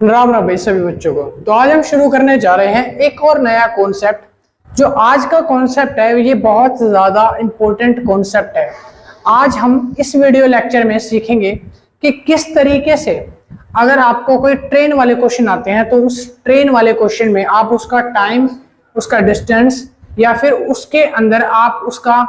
राम राम भाई सभी बच्चों को। तो आज हम शुरू करने जा रहे हैं एक और नया कॉन्सेप्ट। जो आज का कॉन्सेप्ट है ये बहुत ज्यादा इंपॉर्टेंट कॉन्सेप्ट है। आज हम इस वीडियो लेक्चर में सीखेंगे कि किस तरीके से अगर आपको कोई ट्रेन वाले क्वेश्चन आते हैं तो उस ट्रेन वाले क्वेश्चन में आप उसका टाइम, उसका डिस्टेंस या फिर उसके अंदर आप उसका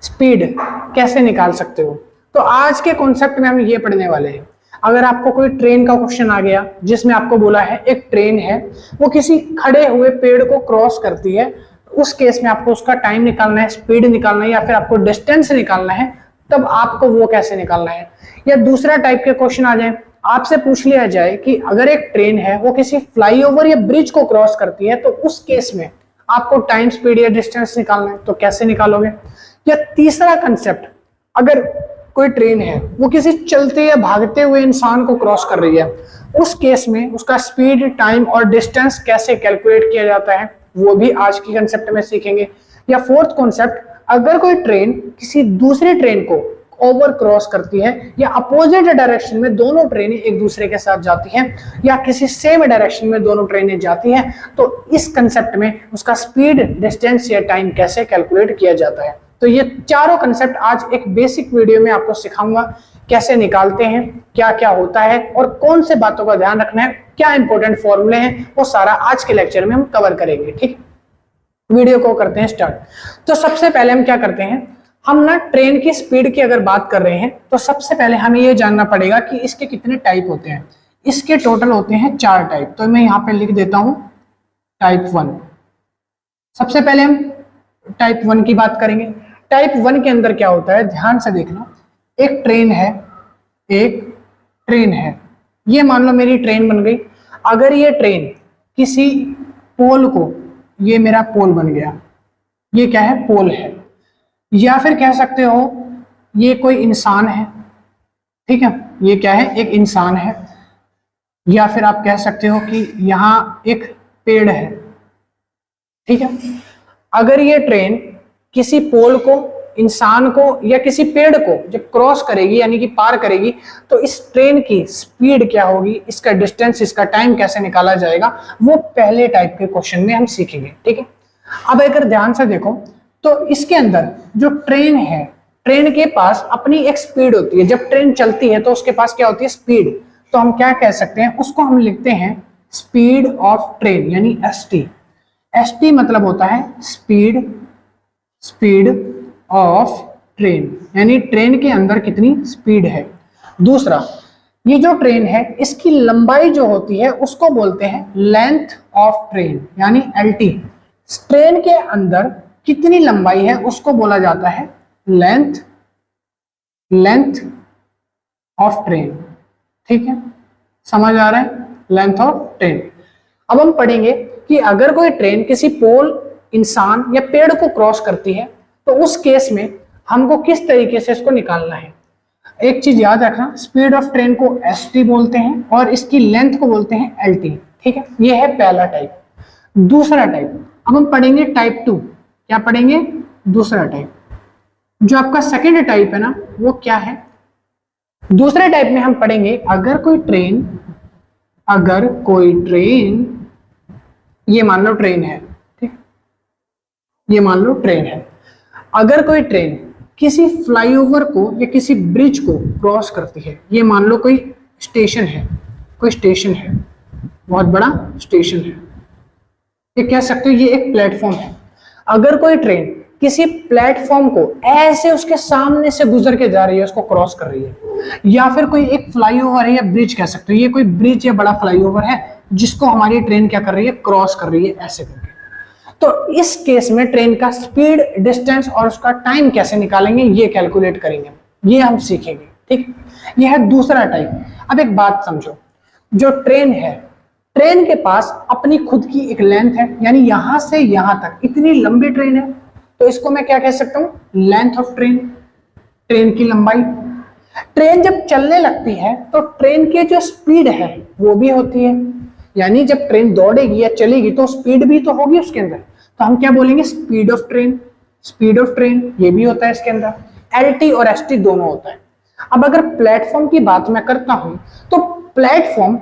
स्पीड कैसे निकाल सकते हो। तो आज के कॉन्सेप्ट में हम ये पढ़ने वाले हैं। अगर आपको कोई ट्रेन का क्वेश्चन आ गया जिसमें आपको बोला है एक ट्रेन है वो किसी खड़े हुए पेड़ को क्रॉस करती है, उस केस में आपको उसका टाइम निकालना है, स्पीड निकालना है या फिर आपको डिस्टेंस निकालना है, तब आपको वो कैसे निकालना है। या दूसरा टाइप के क्वेश्चन आ जाए, आपसे पूछ लिया जाए कि अगर एक ट्रेन है वो किसी फ्लाईओवर या ब्रिज को क्रॉस करती है तो उस केस में आपको टाइम, स्पीड या डिस्टेंस निकालना है, तो कैसे निकालोगे। या तीसरा कंसेप्ट, अगर कोई ट्रेन है वो किसी चलते या भागते हुए इंसान को क्रॉस कर रही है, उस केस में उसका स्पीड, टाइम और डिस्टेंस कैसे कैलकुलेट किया जाता है, वो भी आज की कंसेप्ट में सीखेंगे। या फोर्थ कॉन्सेप्ट, अगर कोई ट्रेन किसी दूसरी ट्रेन को ओवर क्रॉस करती है या अपोजिट डायरेक्शन में दोनों ट्रेनें एक दूसरे के साथ जाती हैं या किसी सेम डायरेक्शन में दोनों ट्रेनें जाती हैं, तो इस कंसेप्ट में उसका स्पीड, डिस्टेंस या टाइम कैसे कैलकुलेट किया जाता है। तो ये चारों कंसेप्ट आज एक बेसिक वीडियो में आपको सिखाऊंगा, कैसे निकालते हैं, क्या क्या होता है और कौन से बातों का ध्यान रखना है, क्या इंपॉर्टेंट फॉर्मूले हैं, वो सारा आज के लेक्चर में हम कवर करेंगे। ठीक, वीडियो को करते हैं स्टार्ट। तो सबसे पहले हम क्या करते हैं, हम ना ट्रेन की स्पीड की अगर बात कर रहे हैं तो सबसे पहले हमें ये जानना पड़ेगा कि इसके कितने टाइप होते हैं। इसके टोटल होते हैं 4 टाइप। तो मैं यहाँ पे लिख देता हूं टाइप 1। सबसे पहले हम टाइप 1 की बात करेंगे। टाइप 1 के अंदर क्या होता है, ध्यान से देखना। एक ट्रेन है, ये मान लो मेरी ट्रेन बन गई। अगर ये ट्रेन किसी पोल को, ये मेरा पोल बन गया, ये क्या है, पोल है। या फिर कह सकते हो ये कोई इंसान है, ठीक है, ये क्या है, एक इंसान है। या फिर आप कह सकते हो कि यहाँ एक पेड़ है, ठीक है। अगर ये ट्रेन किसी पोल को, इंसान को या किसी पेड़ को जब क्रॉस करेगी यानी कि पार करेगी, तो इस ट्रेन की स्पीड क्या होगी, इसका डिस्टेंस, इसका टाइम कैसे निकाला जाएगा, वो पहले टाइप के क्वेश्चन में हम सीखेंगे। ठीक है। अब अगर ध्यान से देखो तो इसके अंदर जो ट्रेन है, ट्रेन के पास अपनी एक स्पीड होती है। जब ट्रेन चलती है तो उसके पास क्या होती है, स्पीड। तो हम क्या कह सकते हैं, उसको हम लिखते हैं स्पीड ऑफ ट्रेन यानी एसटी। एसटी मतलब होता है स्पीड ऑफ ट्रेन, यानी ट्रेन के अंदर कितनी स्पीड है। दूसरा, ये जो ट्रेन है इसकी लंबाई जो होती है उसको बोलते हैं लेंथ ऑफ ट्रेन यानी एलटी। ट्रेन के अंदर कितनी लंबाई है उसको बोला जाता है लेंथ ऑफ ट्रेन। ठीक है, समझ आ रहा है, लेंथ ऑफ ट्रेन। अब हम पढ़ेंगे कि अगर कोई ट्रेन किसी पोल, इंसान या पेड़ को क्रॉस करती है तो उस केस में हमको किस तरीके से इसको निकालना है। एक चीज याद रखना, स्पीड ऑफ ट्रेन को एसटी बोलते हैं और इसकी लेंथ को बोलते हैं एलटी। ठीक है, ये है पहला टाइप। दूसरा टाइप, अब हम पढ़ेंगे टाइप 2। क्या पढ़ेंगे, दूसरा टाइप। जो आपका सेकेंड टाइप है ना, वो क्या है, दूसरे टाइप में हम पढ़ेंगे अगर कोई ट्रेन, ये मान लो ट्रेन है, ठीक, ये मान लो ट्रेन है। अगर कोई ट्रेन किसी फ्लाईओवर को या किसी ब्रिज को क्रॉस करती है, ये मान लो कोई स्टेशन है, बहुत बड़ा स्टेशन है, ये कह सकते हो ये एक प्लेटफॉर्म है। अगर कोई ट्रेन किसी प्लेटफॉर्म को ऐसे उसके सामने से गुजर के जा रही है, उसको क्रॉस कर रही है, या फिर कोई एक फ्लाईओवर है या ब्रिज कह सकते हो, ये कोई ब्रिज या बड़ा फ्लाईओवर है जिसको हमारी ट्रेन क्या कर रही है, क्रॉस कर रही है ऐसे करके, तो इस केस में ट्रेन का स्पीड, डिस्टेंस और उसका टाइम कैसे निकालेंगे, ये कैलकुलेट करेंगे, ये हम सीखेंगे। ठीक, ये है दूसरा टाइप। अब एक बात समझो, जो ट्रेन है, ट्रेन के पास अपनी खुद की एक लेंथ है, यानी यहां से यहां तक इतनी लंबी ट्रेन है, तो इसको मैं क्या कह सकता हूं, लेंथ ऑफ ट्रेन, ट्रेन की लंबाई। ट्रेन जब चलने लगती है तो ट्रेन की जो स्पीड है वो भी होती है, यानी जब ट्रेन दौड़ेगी या चलेगी तो स्पीड भी तो होगी उसके अंदर, तो हम क्या बोलेंगे, स्पीड ऑफ ट्रेन ये भी होता है इसके अंदर। एलटी और एसटी दोनों होता है। अब अगर प्लेटफॉर्म की बात मैं करता हूं तो प्लेटफॉर्म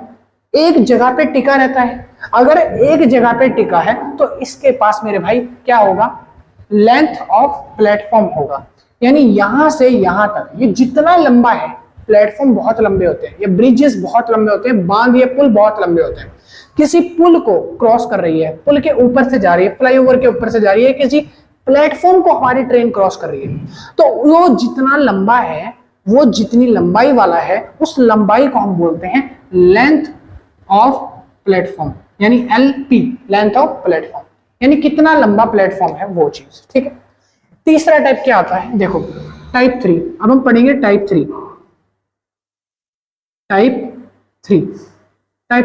एक जगह पे टिका रहता है। अगर एक जगह पे टिका है तो इसके पास मेरे भाई क्या होगा, लेंथ ऑफ प्लेटफॉर्म होगा। यानी यहां से यहां तक ये जितना लंबा है, प्लेटफॉर्म बहुत लंबे होते हैं, ये ब्रिजेस बहुत लंबे होते हैं, बांध ये पुल बहुत लंबे होते हैं। किसी पुल को क्रॉस कर रही है, पुल के ऊपर से जा रही है, फ्लाईओवर के ऊपर से जा रही है, किसी प्लेटफॉर्म को हमारी ट्रेन क्रॉस कर रही है, तो वो जितना लंबा है, वो जितनी लंबाई वाला है, उस लंबाई को हम बोलते हैं लेंथ ऑफ प्लेटफॉर्म, यानी LP, लेंथ ऑफ प्लेटफॉर्म, यानी कितना लंबा प्लेटफॉर्म है वो चीज। ठीक है। तीसरा टाइप क्या आता है, देखो टाइप 3। अब हम पढ़ेंगे टाइप 3। टाइप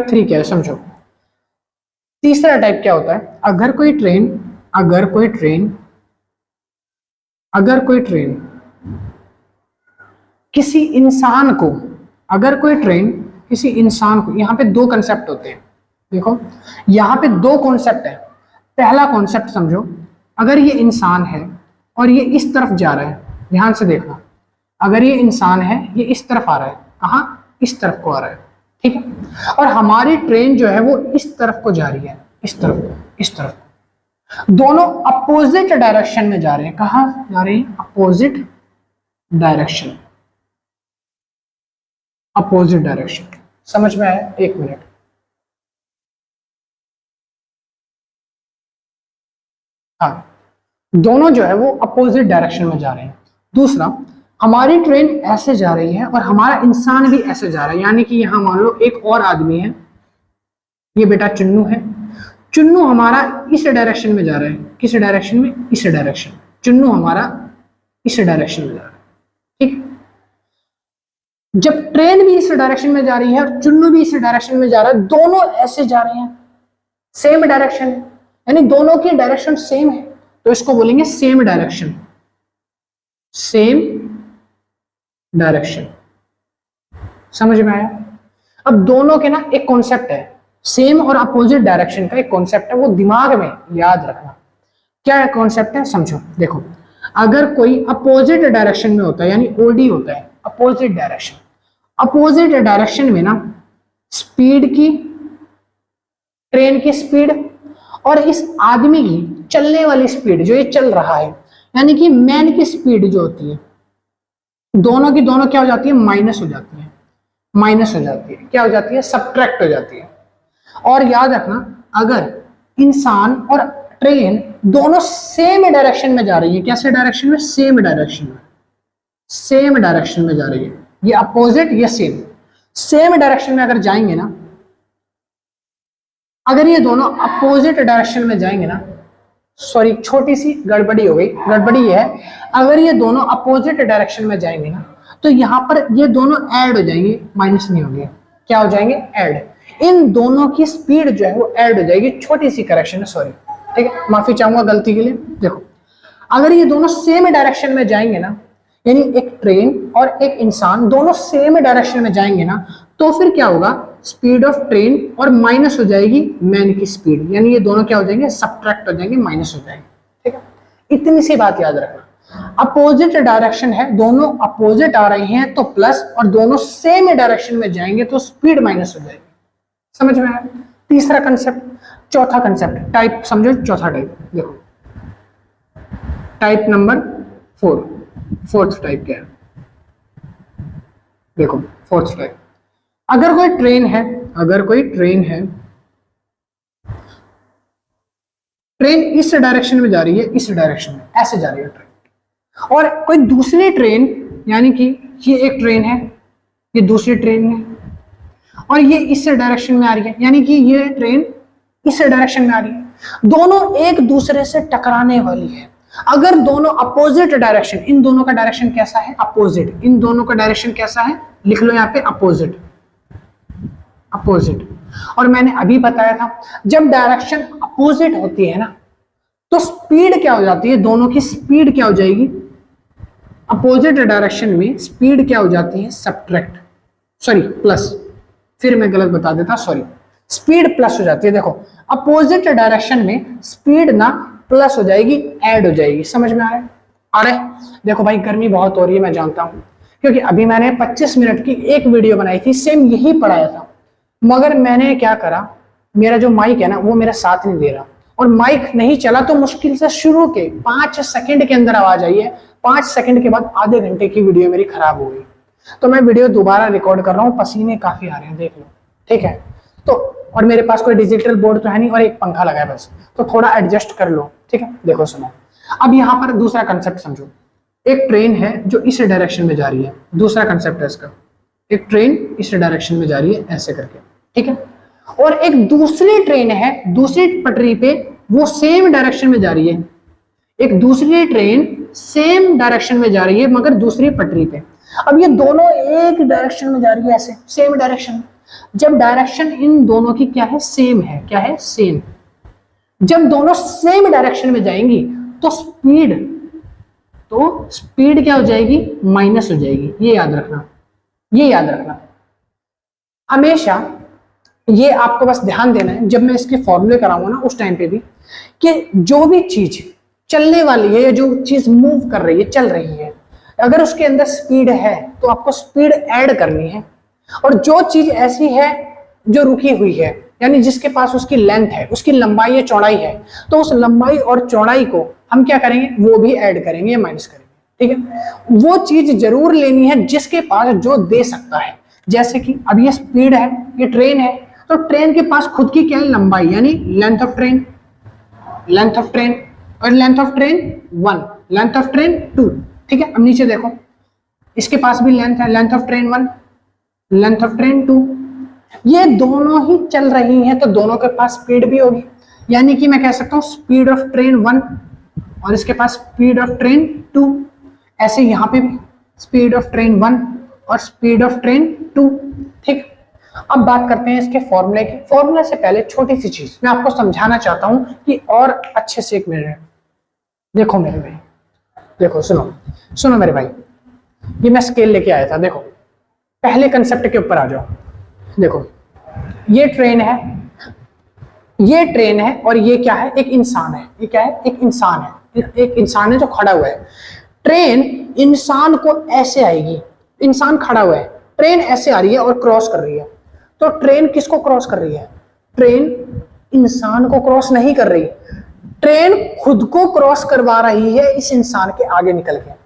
3 क्या है समझो। तीसरा टाइप क्या होता है, अगर कोई ट्रेन किसी इंसान को, यहां पे दो कंसेप्ट होते हैं। देखो यहां पे दो कॉन्सेप्ट है। पहला कॉन्सेप्ट समझो, अगर ये इंसान है और ये इस तरफ जा रहा है, ध्यान से देखना, अगर ये इंसान है, ये इस तरफ आ रहा है, कहां, इस तरफ को आ रहा है, ठीक है, और हमारी ट्रेन जो है वो इस तरफ को जा रही है, इस तरफ, दोनों अपोजिट डायरेक्शन में जा रहे हैं। कहां जा रही है, अपोजिट डायरेक्शन, समझ में आया? एक मिनट, हाँ, दोनों जो है वो अपोजिट डायरेक्शन में जा रहे हैं। दूसरा, हमारी ट्रेन ऐसे जा रही है और हमारा इंसान भी ऐसे जा रहा है, यानी कि यहां मान लो एक और आदमी है, ये बेटा चुन्नू है, चुन्नू हमारा इस डायरेक्शन में जा रहा है, किस डायरेक्शन में, इस डायरेक्शन, चुन्नू हमारा इस डायरेक्शन में जा रहा है, ठीक है। जब ट्रेन भी इस डायरेक्शन में जा रही है और चुन्नू भी इस डायरेक्शन में जा रहा है, दोनों ऐसे जा रहे हैं, सेम डायरेक्शन है, यानी दोनों की डायरेक्शन सेम है, तो इसको बोलेंगे सेम डायरेक्शन, समझ में आया? अब दोनों के ना एक कॉन्सेप्ट है, सेम और अपोजिट डायरेक्शन का एक कॉन्सेप्ट है, वो दिमाग में याद रखना। क्या कॉन्सेप्ट है समझो। देखो अगर कोई अपोजिट डायरेक्शन में होता है, यानी OD होता है, अपोजिट डायरेक्शन में ना स्पीड की, ट्रेन की स्पीड और इस आदमी की चलने वाली स्पीड, जो ये चल रहा है, यानी कि मैन की स्पीड जो होती है, दोनों की दोनों क्या हो जाती है, माइनस हो जाती है, क्या हो जाती है, सब्ट्रैक्ट हो जाती है। और याद रखना, अगर इंसान और ट्रेन दोनों सेम डायरेक्शन में जा रही है, कैसे डायरेक्शन में, सेम डायरेक्शन में जा रही है, ये अपोजिट, ये सेम डायरेक्शन में अगर जाएंगे ना, अगर ये दोनों अपोजिट डायरेक्शन में जाएंगे ना, सॉरी छोटी सी गड़बड़ी हो गई, गड़बड़ी ये है, अगर ये दोनों अपोजिट डायरेक्शन में जाएंगे ना, तो यहां पर ये दोनों ऐड हो जाएंगे, माइनस नहीं होंगे, क्या हो जाएंगे, ऐड। इन दोनों की स्पीड जो है वो ऐड हो जाएगी, छोटी सी करेक्शन है, सॉरी, ठीक है, माफी चाहूंगा गलती के लिए। देखो अगर ये दोनों सेम डायरेक्शन में जाएंगे ना, यानी एक ट्रेन और एक इंसान दोनों सेम डायरेक्शन में जाएंगे ना, तो फिर क्या होगा, स्पीड ऑफ ट्रेन और माइनस हो जाएगी मैन की स्पीड, यानी ये दोनों क्या हो जाएंगे, सब्ट्रैक्ट हो जाएंगे, माइनस हो जाएंगे, ठीक है। इतनी सी बात याद रखना, अपोजिट डायरेक्शन है, दोनों अपोजिट आ रहे हैं तो प्लस, और दोनों सेम डायरेक्शन में जाएंगे तो स्पीड माइनस हो जाएगी, समझ में आया? तीसरा कंसेप्ट। चौथा कंसेप्ट, टाइप समझो, चौथा टाइप देखो, टाइप नंबर 4, फोर्थ टाइप क्या है, देखो फोर्थ टाइप, अगर कोई ट्रेन है, ट्रेन इस डायरेक्शन में जा रही है, इस डायरेक्शन में ऐसे जा रही है ट्रेन, और कोई दूसरी ट्रेन, यानी कि ये एक ट्रेन है, ये दूसरी ट्रेन है, और ये इस डायरेक्शन में आ रही है, यानी कि ये ट्रेन इस डायरेक्शन में आ रही है, दोनों एक दूसरे से टकराने वाली है। अगर दोनों अपोजिट डायरेक्शन, इन दोनों का डायरेक्शन कैसा है, अपोजिट, इन दोनों का डायरेक्शन कैसा है, लिख लो यहाँ पे अपोजिट, और मैंने अभी बताया था, जब डायरेक्शन अपोजिट होती है ना, तो स्पीड क्या हो जाती है, दोनों की स्पीड क्या हो जाएगी, अपोजिट डायरेक्शन में स्पीड क्या हो जाती है, सब्ट्रैक्ट, सॉरी प्लस, फिर मैं गलत बता देता, सॉरी, स्पीड प्लस हो जाती है। देखो अपोजिट डायरेक्शन में स्पीड ना प्लस हो जाएगी, ऐड हो जाएगी, समझ में आ रहा है? देखो भाई गर्मी बहुत हो रही है, मैं जानता हूं, क्योंकि अभी मैंने 25 मिनट की एक वीडियो बनाई थी, सेम यही पढ़ाया था, मगर मैंने क्या करा, मेरा जो माइक है ना वो मेरा साथ नहीं दे रहा, और माइक नहीं चला तो मुश्किल से शुरू के 5 सेकंड के अंदर आवाज आई है, 5 सेकंड के बाद आधे घंटे की वीडियो मेरी खराब हो गई। तो मैं वीडियो दोबारा रिकॉर्ड कर रहा हूँ, पसीने काफी आ रहे हैं, देख लो, ठीक है। तो और मेरे पास कोई डिजिटल बोर्ड तो है नहीं, और एक पंखा लगा है बस, तो थोड़ा एडजस्ट कर लो, ठीक है। देखो सुनो, अब यहाँ पर दूसरा कंसेप्ट समझो। एक ट्रेन है जो इस डायरेक्शन में जा रही है, दूसरा कंसेप्ट है इसका, एक ट्रेन इस डायरेक्शन में जा रही है ऐसे करके, ठीक है। और एक दूसरी ट्रेन है दूसरी पटरी पे, वो सेम डायरेक्शन में जा रही है। एक दूसरी ट्रेन सेम डायरेक्शन में जा रही है मगर दूसरी पटरी पे। अब ये दोनों एक डायरेक्शन में जा रही है, ऐसे सेम डायरेक्शन। जब डायरेक्शन इन दोनों की क्या है, सेम है, क्या है, सेम। जब दोनों सेम डायरेक्शन में जाएंगी तो स्पीड क्या हो जाएगी, माइनस हो जाएगी। ये याद रखना, ये याद रखना हमेशा। ये आपको बस ध्यान देना है जब मैं इसके फॉर्मूले कराऊंगा ना उस टाइम पे भी, कि जो भी चीज चलने वाली है या जो चीज मूव कर रही है, चल रही है, अगर उसके अंदर स्पीड है तो आपको स्पीड ऐड करनी है। और जो चीज ऐसी है जो रुकी हुई है, यानी जिसके पास उसकी लेंथ है, उसकी लंबाई या चौड़ाई है, तो उस लंबाई और चौड़ाई को हम क्या करेंगे, वो भी ऐड करेंगे या माइनस करेंगे, ठीक है। वो चीज जरूर लेनी है जिसके पास जो दे सकता है। जैसे कि अब ये स्पीड है, ये ट्रेन है, तो ट्रेन के पास खुद की क्या है, लंबाई, यानी length of train, length of train, और length of train 1, length of train 2, ठीक है। अब नीचे देखो, इसके पास भी लेंथ है, length of train 1, length of train 2। ये दोनों ही चल रही हैं तो दोनों के पास स्पीड भी होगी, यानी कि मैं कह सकता हूं स्पीड ऑफ ट्रेन 1 और इसके पास स्पीड ऑफ ट्रेन 2। ऐसे यहां पे भी स्पीड ऑफ ट्रेन 1 और स्पीड ऑफ ट्रेन 2, ठीक। अब बात करते हैं इसके फॉर्मूले की। फॉर्मूले से पहले छोटी सी चीज मैं आपको समझाना चाहता हूं कि और अच्छे से, एक मिनट देखो मेरे भाई, देखो सुनो मेरे भाई, ये मैं स्केल लेके आया था। देखो पहले कंसेप्ट के ऊपर आ जाओ। देखो ये ट्रेन है, ये ट्रेन है, और ये क्या है, एक इंसान है। ये क्या है, एक इंसान है, एक इंसान है जो खड़ा हुआ है। ट्रेन इंसान को ऐसे आएगी, इंसान खड़ा हुआ है, ट्रेन ऐसे आ रही है और क्रॉस कर रही है। तो ट्रेन किसको क्रॉस कर रही है, ट्रेन इंसान को क्रॉस नहीं कर रही, ट्रेन खुद को क्रॉस करवा रही है इस इंसान के आगे निकल के।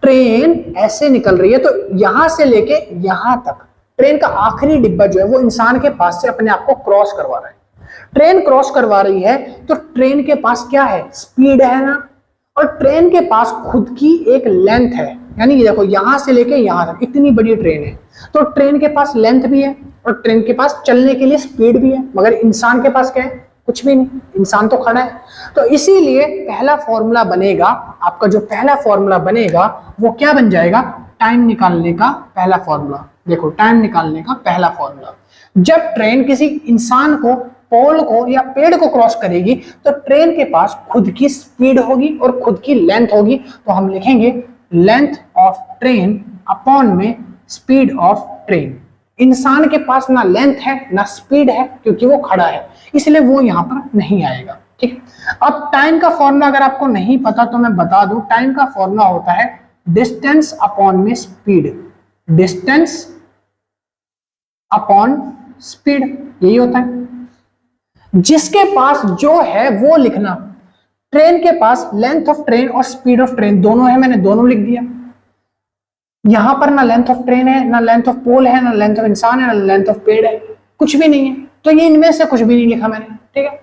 ट्रेन ऐसे निकल रही है तो यहां से लेके यहां तक ट्रेन का आखिरी डिब्बा जो है वो इंसान के पास से अपने आप को क्रॉस करवा रहा है। ट्रेन क्रॉस करवा रही है तो ट्रेन के पास क्या है, स्पीड है ना, और ट्रेन के पास खुद की एक लेंथ है, यानी ये देखो यहां से लेके यहां तक इतनी बड़ी ट्रेन है, तो ट्रेन के पास लेंथ भी है और ट्रेन के पास चलने के लिए स्पीड भी है। मगर इंसान के पास क्या है, कुछ भी नहीं, इंसान तो खड़ा है। तो इसीलिए पहला फॉर्मूला बनेगा आपका, जो पहला फॉर्मूला बनेगा वो क्या बन जाएगा, टाइम निकालने का पहला फॉर्मूला। देखो टाइम निकालने का पहला फॉर्मूला, जब ट्रेन किसी इंसान को, पोल को या पेड़ को क्रॉस करेगी तो ट्रेन के पास खुद की स्पीड होगी और खुद की लेंथ होगी। तो हम लिखेंगे लेंथ ऑफ ट्रेन अपॉन में स्पीड ऑफ ट्रेन। इंसान के पास ना लेंथ है ना स्पीड है क्योंकि वो खड़ा है, इसलिए वो यहां पर नहीं आएगा, ठीक। अब टाइम का फॉर्मूला अगर आपको नहीं पता तो मैं बता दूं, टाइम का फॉर्मूला होता है डिस्टेंस अपॉन में स्पीड, डिस्टेंस अपॉन स्पीड, यही होता है। जिसके पास जो है वो लिखना। ट्रेन के पास लेंथ ऑफ ट्रेन और स्पीड ऑफ ट्रेन दोनों है, मैंने दोनों लिख दिया। यहां पर ना लेंथ ऑफ ट्रेन है, ना लेंथ ऑफ पोल है, ना लेंथ ऑफ इंसान है, ना लेंथ ऑफ पेड़ है, कुछ भी नहीं है। तो ये इनमें से कुछ भी नहीं लिखा मैंने, ठीक है।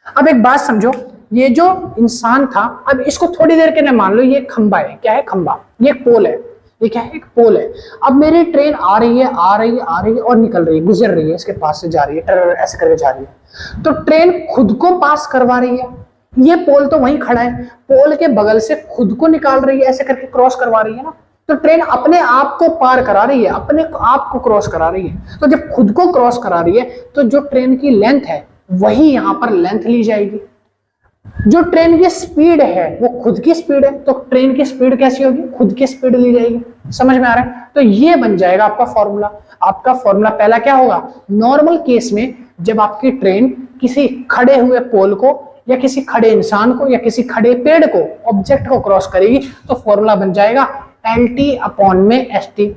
अब एक बात समझो, ये जो इंसान था, अब इसको थोड़ी देर के लिए मान लो ये खंबा है। क्या है, खंबा। ये पोल है, ये क्या है, एक पोल है। अब मेरी ट्रेन आ रही है, आ रही है, आ रही है और निकल रही है, गुजर रही है, इसके पास से जा रही है, ऐसे करके जा रही है। तो ट्रेन खुद को पास करवा रही है, ये पोल तो वहीं खड़ा है, पोल के बगल से खुद को निकाल रही है, ऐसे करके क्रॉस करवा रही है ना। तो ट्रेन अपने आप को पार करा रही है, अपने आप को क्रॉस करा रही है। तो जब खुद को क्रॉस करा रही है तो जो ट्रेन की लेंथ है वही यहां पर लेंथ ली जाएगी। जो ट्रेन की स्पीड है वो खुद की स्पीड है, तो ट्रेन की स्पीड कैसी होगी, खुद की स्पीड ली जाएगी। समझ में आ रहा है। तो ये बन जाएगा आपका फॉर्मूला। आपका फॉर्मूला पहला क्या होगा, नॉर्मल केस में जब आपकी ट्रेन किसी खड़े हुए पोल को या किसी खड़े इंसान को या किसी खड़े पेड़ को, ऑब्जेक्ट को क्रॉस करेगी तो फॉर्मूला बन जाएगा LT अपॉन में ST,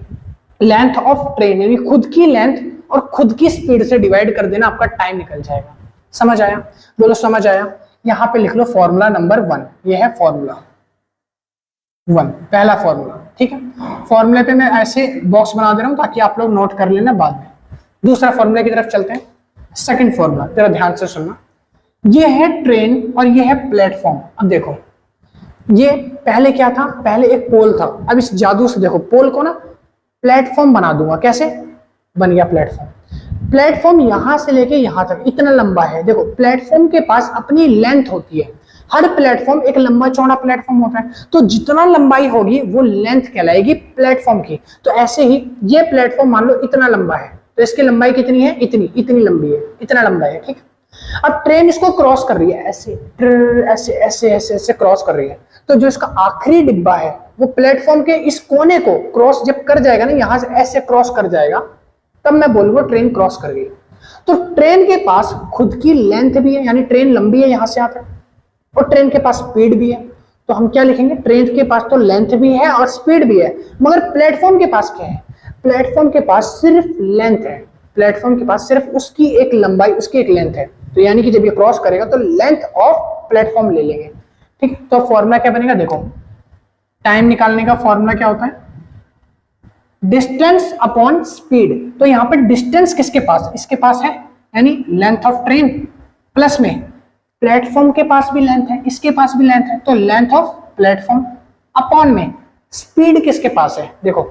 लेंथ ऑफ ट्रेन यानी खुद की लेंथ और खुद की स्पीड से डिवाइड कर देना, आपका टाइम निकल जाएगा। समझ आया? बोलो समझ आया? यहां पे लिख लो फॉर्मूला नंबर 1, ये है फॉर्मूला 1, पहला फॉर्मूला। ठीक है, फॉर्मूले पे मैं ऐसे बॉक्स बना दे रहा हूं ताकि आप लोग नोट कर लेना बाद में। दूसरा फॉर्मूले की तरफ चलते हैं। सेकंड फॉर्मूला जरा ध्यान से सुनना, ये है ट्रेन और ये है प्लेटफॉर्म। अब देखो ये पहले क्या था, पहले एक पोल था, अब इस जादू से देखो पोल को ना प्लेटफॉर्म बना दूंगा। कैसे बन गया प्लेटफॉर्म? प्लेटफॉर्म यहां से लेके यहां तक इतना लंबा है। देखो प्लेटफॉर्म के पास अपनी लेंथ होती है, हर प्लेटफॉर्म एक लंबा चौड़ा प्लेटफॉर्म होता है, तो जितना लंबाई होगी वो लेंथ कहलाएगी प्लेटफॉर्म की। तो ऐसे ही ये प्लेटफॉर्म मान लो इतना लंबा है, तो इसकी लंबाई कितनी है? इतनी लंबी है, इतना लंबा है। ठीक है, अब ट्रेन इसको क्रॉस कर रही है, ऐसे ऐसे ऐसे ऐसे ऐसे क्रॉस कर रही है, तो जो इसका आखिरी डिब्बा है वो प्लेटफॉर्म के इस कोने को क्रॉस जब कर जाएगा ना, यहां से ऐसे क्रॉस कर जाएगा, तब मैं बोलूंगा ट्रेन क्रॉस कर गई। तो ट्रेन के पास खुद की लेंथ भी है, यानी ट्रेन लंबी है यहां से यहाँ तक, और ट्रेन के पास स्पीड भी है। तो हम क्या लिखेंगे? ट्रेन के पास तो लेंथ भी है और स्पीड भी है, मगर प्लेटफॉर्म के पास क्या है? प्लेटफॉर्म के पास सिर्फ लेंथ है, प्लेटफॉर्म के पास सिर्फ उसकी एक लंबाई, उसकी एक लेंथ है। तो यानी कि जब ये क्रॉस करेगा तो लेंथ ऑफ प्लेटफॉर्म ले लेंगे। ठीक, तो फॉर्मूला क्या बनेगा? देखो टाइम निकालने का फॉर्मूला क्या होता है? Distance upon speed. तो यहां पर डिस्टेंस किसके पास? इसके पास है, यानी लेंथ ऑफ ट्रेन, प्लस में प्लेटफॉर्म के पास भी लेंथ है, इसके पास भी लेंथ है, तो लेंथ ऑफ प्लेटफॉर्म अपॉन में स्पीड किसके पास है? देखो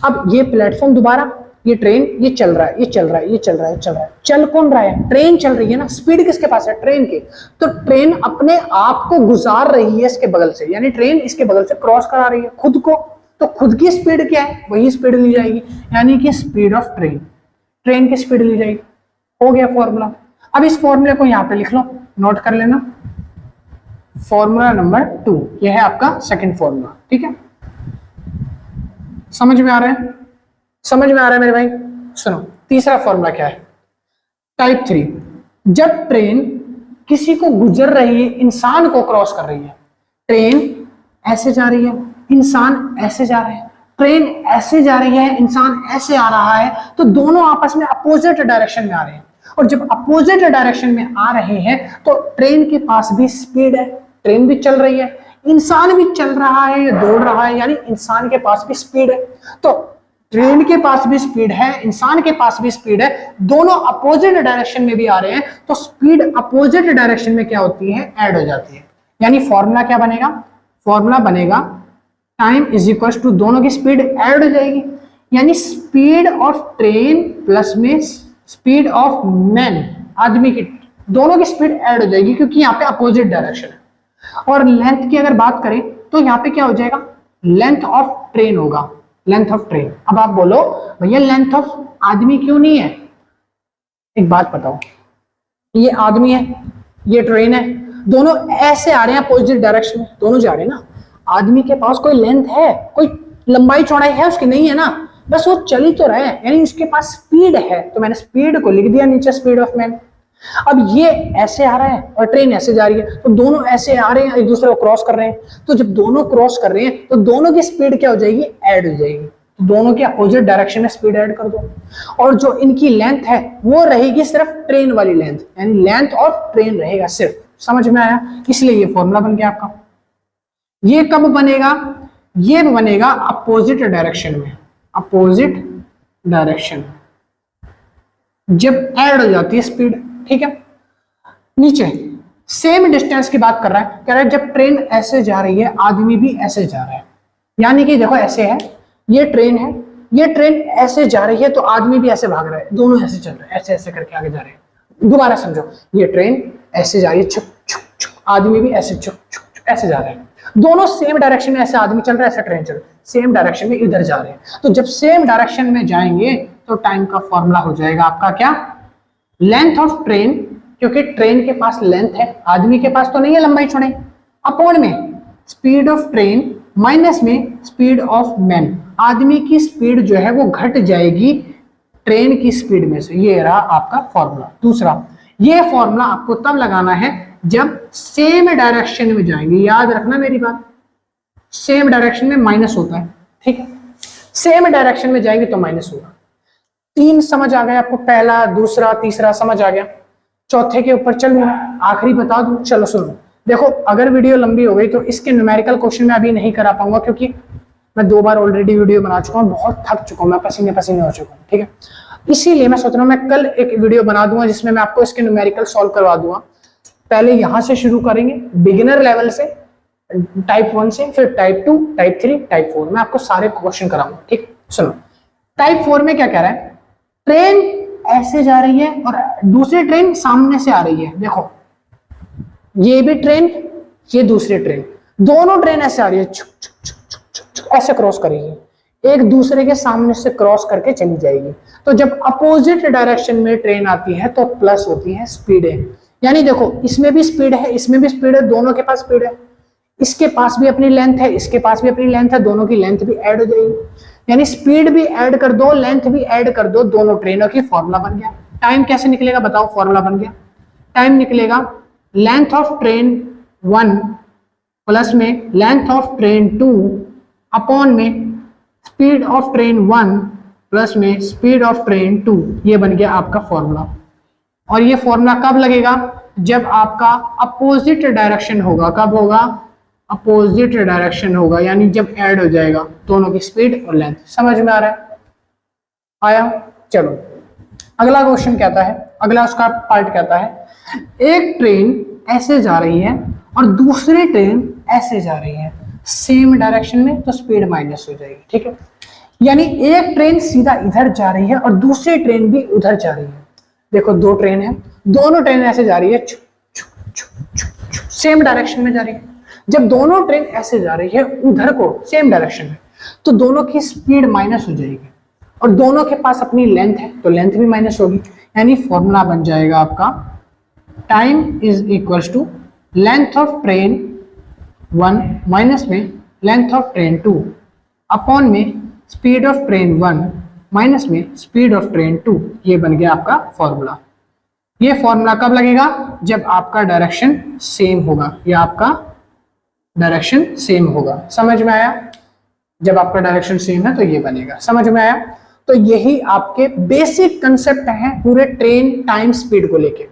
अब ये प्लेटफॉर्म दोबारा, ये ट्रेन, ये चल रहा है, ये चल रहा है, ये चल रहा है, चल रहा है, चल कौन रहा है? ट्रेन चल रही है ना। स्पीड किसके पास है? ट्रेन के। तो ट्रेन अपने आप को गुजार रही है इसके बगल से, यानी ट्रेन इसके बगल से क्रॉस करा रही है खुद को, तो खुद की स्पीड क्या है? वही स्पीड ली जाएगी, यानी कि स्पीड ऑफ ट्रेन, ट्रेन की स्पीड ली जाएगी। हो गया फॉर्मूला। अब इस फॉर्मूले को यहां पे लिख लो, नोट कर लेना, फॉर्मूला नंबर 2, यह है आपका सेकंड फॉर्मूला। ठीक है, समझ में आ रहा है? समझ में आ रहा है मेरे भाई? सुनो तीसरा फॉर्मूला क्या है? टाइप 3, जब ट्रेन किसी को गुजर रही है, इंसान को क्रॉस कर रही है, ट्रेन ऐसे जा रही है, इंसान ऐसे जा रहे हैं, ट्रेन ऐसे जा रही है, इंसान ऐसे आ रहा है, तो दोनों आपस में अपोजिट डायरेक्शन में आ रहे हैं। और जब अपोजिट डायरेक्शन में आ रहे हैं तो ट्रेन के पास भी स्पीड है, ट्रेन भी चल रही है, इंसान भी चल रहा है या दौड़ रहा है, यानी इंसान के पास भी स्पीड है। तो ट्रेन के पास भी स्पीड है, इंसान के पास भी स्पीड है, दोनों अपोजिट डायरेक्शन में भी आ रहे हैं, तो स्पीड अपोजिट डायरेक्शन में क्या होती है? ऐड हो जाती है। यानी फॉर्मूला क्या बनेगा? फॉर्मूला बनेगा टाइम इज इक्वल टू, दोनों की स्पीड ऐड हो जाएगी, यानी स्पीड ऑफ ट्रेन प्लस में स्पीड ऑफ मैन, आदमी की, दोनों की स्पीड ऐड हो जाएगी, क्योंकि यहाँ पे अपोजिट डायरेक्शन है। और लेंथ की अगर बात करें तो यहाँ पे क्या हो जाएगा? लेंथ ऑफ ट्रेन होगा, लेंथ ऑफ ट्रेन। अब आप बोलो भैया लेंथ ऑफ आदमी क्यों नहीं है? एक बात बताओ, ये आदमी है, ये ट्रेन है, दोनों ऐसे आ रहे हैं अपोजिट डायरेक्शन में, दोनों जा रहे हैं ना। आदमी के पास कोई लेंथ है, कोई लंबाई चौड़ाई है उसकी? नहीं है ना, बस वो चल ही तो रहे हैं, यानी उसके पास स्पीड है, तो मैंने स्पीड को लिख दिया नीचे, स्पीड ऑफ मैन। अब ये ऐसे आ रहा है और ट्रेन ऐसे जा रही है, तो दोनों ऐसे आ रहे हैं, एक दूसरे को क्रॉस कर रहे हैं, तो जब दोनों क्रॉस कर रहे हैं तो दोनों की स्पीड क्या हो जाएगी? ऐड हो जाएगी। तो दोनों के अपोजिट डायरेक्शन में स्पीड ऐड कर दो, और जो इनकी लेंथ है वो रहेगी सिर्फ ट्रेन वाली लेंथ, यानी लेंथ ऑफ ट्रेन रहेगा सिर्फ। समझ में आया? इसलिए ये फॉर्मूला बन गया आपका। ये कब बनेगा? ये बनेगा अपोजिट डायरेक्शन में, अपोजिट डायरेक्शन जब ऐड हो जाती है स्पीड। ठीक है, नीचे सेम डिस्टेंस की बात कर रहा है, कह रहा है जब ट्रेन ऐसे जा रही है, आदमी भी ऐसे जा रहा है, यानी कि देखो ऐसे है, ये ट्रेन है, ये ट्रेन ऐसे जा रही है, तो आदमी भी ऐसे भाग रहा है, दोनों ऐसे चल रहे हैं, ऐसे ऐसे करके आगे जा रहे हैं। दोबारा समझो, ये ट्रेन ऐसे जा रही है, छुक छुक छुक, आदमी भी ऐसे छुक छुक छुक ऐसे जा रहे हैं, दोनों सेम डायरेक्शन में, ऐसे आदमी चल रहा है, ऐसे ट्रेन चल रही है, सेम डायरेक्शन में इधर जा रहे हैं। तो जब सेम डायरेक्शन में जाएंगे तो टाइम का फॉर्मूला हो जाएगा आपका क्या? लेंथ ऑफ ट्रेन, क्योंकि ट्रेन के पास लेंथ है, आदमी के पास तो नहीं है लंबाई चौड़ाई, अपॉन में स्पीड ऑफ ट्रेन माइनस में स्पीड ऑफ मैन, आदमी की स्पीड जो है वो घट जाएगी ट्रेन की स्पीड में से। ये रहा आपका फॉर्मूला। दूसरा, ये फॉर्मूला आपको तब लगाना है जब सेम डायरेक्शन में जाएंगे। याद रखना मेरी बात, सेम डायरेक्शन में माइनस होता है, ठीक है, सेम डायरेक्शन में जाएंगे तो माइनस होगा। 3 समझ आ गया आपको, पहला दूसरा तीसरा समझ आ गया। चौथे के ऊपर चलूँ, आखिरी बता दूं, चलो सुनो। देखो अगर वीडियो लंबी हो गई तो इसके न्यूमेरिकल क्वेश्चन मैं अभी नहीं करा पाऊंगा, क्योंकि मैं 2 बार ऑलरेडी वीडियो बना चुका हूँ, बहुत थक चुका हूँ, मैं पसीने पसीने हो चुका हूँ। ठीक है, इसीलिए मैं सोच रहा हूँ मैं कल एक वीडियो बना दूंगा जिसमें मैं आपको इसके न्यूमेरिकल सॉल्व करवा दूंगा। पहले यहां से शुरू करेंगे बिगिनर लेवल से, टाइप 1 से, फिर टाइप 2, टाइप 3, टाइप 4, मैं आपको सारे क्वेश्चन कराऊंगा। ठीक, सुनो टाइप 4 में क्या कह रहा है, ट्रेन ऐसे जा रही है और दूसरी ट्रेन सामने से आ रही है। देखो ये भी ट्रेन, ये दूसरी ट्रेन, दोनों ट्रेन ऐसे आ रही है, छुक छुक छुक छुक छुक छुक ऐसे क्रॉस करेगी, एक दूसरे के सामने से क्रॉस करके चली जाएगी। तो जब अपोजिट डायरेक्शन में ट्रेन आती है तो प्लस होती है स्पीड है, यानी देखो इसमें भी स्पीड है, इसमें भी स्पीड है, दोनों के पास स्पीड है, इसके पास भी अपनी लेंथ है, इसके पास भी अपनी लेंथ है, दोनों की लेंथ भी ऐड हो जाएगी, यानी स्पीड भी ऐड कर दो, लेंथ भी ऐड कर दो, दोनों ट्रेनों की फॉर्मूला बन गया। टाइम कैसे निकलेगा बताओ, फॉर्मूला बन गया, टाइम निकलेगा लेंथ ऑफ ट्रेन 1 प्लस में लेंथ ऑफ ट्रेन 2 अपॉन में स्पीड ऑफ ट्रेन 1 प्लस में स्पीड ऑफ ट्रेन 2, ये बन गया आपका फॉर्मूला। और ये फॉर्मूला कब लगेगा, जब आपका अपोजिट डायरेक्शन होगा। कब होगा, अपोजिट डायरेक्शन होगा, यानी जब ऐड हो जाएगा दोनों की स्पीड और लेंथ। समझ में आ रहा है, आया? चलो अगला क्वेश्चन कहता है, अगला उसका पार्ट कहता है एक ट्रेन ऐसे जा रही है और दूसरी ट्रेन ऐसे जा रही है सेम डायरेक्शन में, तो स्पीड माइनस हो जाएगी। ठीक है, यानी एक ट्रेन सीधा इधर जा रही है और दूसरी ट्रेन भी उधर जा रही है। देखो 2 ट्रेन है, दोनों ट्रेन ऐसे जा रही है, सेम डायरेक्शन में जा रही है। जब दोनों ट्रेन ऐसे जा रही है उधर को सेम डायरेक्शन में, तो दोनों की स्पीड माइनस हो जाएगी और दोनों के पास अपनी लेंथ है तो लेंथ भी माइनस होगी, यानी फॉर्मूला बन जाएगा आपका time is equals to length of train 1 minus में लेंथ ऑफ ट्रेन 2 अपॉन में स्पीड ऑफ ट्रेन 1 माइनस में स्पीड ऑफ ट्रेन 2। ये बन गया आपका फॉर्मूला। ये फॉर्मूला कब लगेगा, जब आपका डायरेक्शन सेम होगा, या आपका डायरेक्शन सेम होगा। समझ में आया? जब आपका डायरेक्शन सेम है तो ये बनेगा। समझ में आया? तो यही आपके बेसिक कंसेप्ट हैं पूरे ट्रेन टाइम स्पीड को लेके।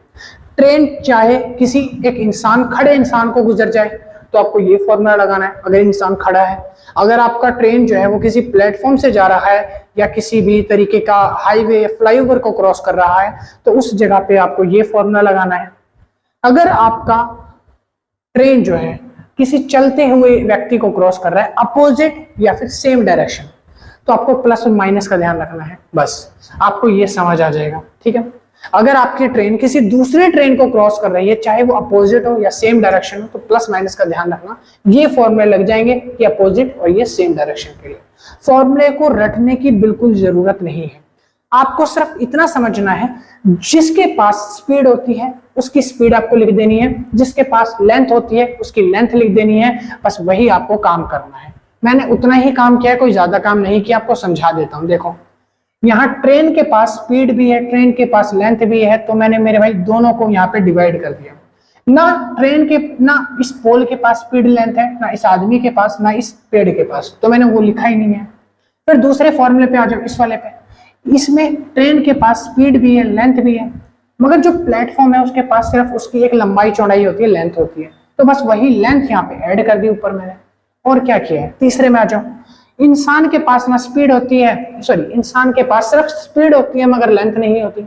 ट्रेन चाहे किसी एक इंसान, खड़े इंसान को गुजर जाए तो आपको ये फॉर्मूला लगाना है, अगर इंसान खड़ा है। अगर आपका ट्रेन जो है वो किसी प्लेटफॉर्म से जा रहा है या किसी भी तरीके का हाईवे या फ्लाईओवर को क्रॉस कर रहा है तो उस जगह पे आपको ये फॉर्मूला लगाना है। अगर आपका ट्रेन जो है किसी चलते हुए व्यक्ति को क्रॉस कर रहा है अपोजिट या फिर सेम डायरेक्शन, तो आपको प्लस और माइनस का ध्यान रखना है, बस आपको ये समझ आ जाएगा। ठीक है, अगर आपकी ट्रेन किसी दूसरे ट्रेन को क्रॉस कर रही है, चाहे वो अपोजिट हो या सेम डायरेक्शन हो, तो प्लस माइनस का ध्यान रखना। ये फॉर्मूले लग जाएंगे कि अपोजिट और ये सेम डायरेक्शन के लिए। फॉर्मूले को रटने की बिल्कुल जरूरत नहीं है, आपको सिर्फ इतना समझना है, जिसके पास स्पीड होती है उसकी स्पीड आपको लिख देनी है, जिसके पास लेंथ होती है उसकी लेंथ लिख देनी है, बस वही आपको काम करना है। मैंने उतना ही काम किया है, कोई ज्यादा काम नहीं किया। आपको समझा देता हूं, देखो यहाँ ट्रेन के पास स्पीड भी है, ट्रेन के पास लेंथ भी है, तो मैंने मेरे भाई दोनों को यहाँ पे डिवाइड कर दिया। ना ट्रेन के, ना इस पोल के पास स्पीड लेंथ है, ना इस आदमी के पास, ना इस पेड़ के पास, तो मैंने वो लिखा ही नहीं है। फिर दूसरे फॉर्मूले पे आ जाओ, इस वाले पे। इसमें ट्रेन के पास स्पीड भी है, लेंथ भी है, मगर जो प्लेटफॉर्म है उसके पास सिर्फ उसकी एक लंबाई चौड़ाई होती है, लेंथ होती है, तो बस वही लेंथ यहाँ पे ऐड कर दी ऊपर मैंने। और क्या किया है, तीसरे में आ जाओ। इंसान के पास ना स्पीड होती है, सॉरी, इंसान के पास सिर्फ स्पीड होती है मगर लेंथ नहीं होती,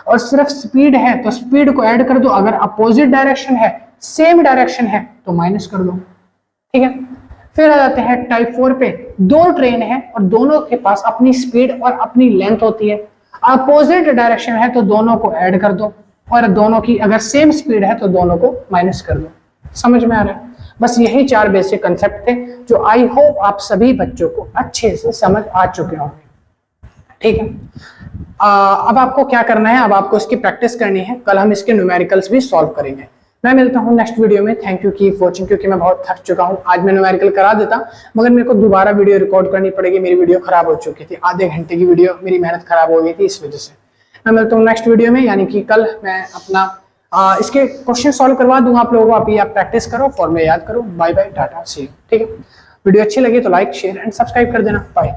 और सिर्फ स्पीड है तो स्पीड को ऐड कर दो। अगर अपोजिट डायरेक्शन है, सेम डायरेक्शन है, तो माइनस कर दो। ठीक है, फिर आ जाते हैं टाइप 4 पे। 2 ट्रेन है और दोनों के पास अपनी स्पीड और अपनी लेंथ होती है, अपोजिट डायरेक्शन है तो दोनों को ऐड कर दो, और दोनों की अगर सेम स्पीड है तो दोनों को माइनस कर दो। समझ में आ रहा है? बस यही 4 बेसिक कंसेप्ट थे जो आई होप आप सभी बच्चों को अच्छे से समझ आ चुके होंगे। ठीक है, अब आपको क्या करना है, अब आपको इसकी प्रैक्टिस करनी है। कल हम इसके न्यूमेरिकल्स भी सॉल्व करेंगे। मैं मिलता हूँ नेक्स्ट वीडियो में। थैंक यू कीप वॉचिंग, क्योंकि मैं बहुत थक चुका हूँ। आज मैं न्यूमेरिकल करा देता मगर मेरे को दोबारा वीडियो रिकॉर्ड करनी पड़ेगी, मेरी वीडियो खराब हो चुकी थी, आधे घंटे की वीडियो, मेरी मेहनत खराब हो गई थी इस वजह से। मैं मिलता हूँ नेक्स्ट वीडियो में, यानी कि कल मैं अपना इसके क्वेश्चन सॉल्व करवा दूंगा आप लोगों को। आप प्रैक्टिस करो, फॉर्मूले याद करो। Bye bye, tata, see you. ठीक है, वीडियो अच्छी लगी तो लाइक शेयर एंड सब्सक्राइब कर देना। बाय।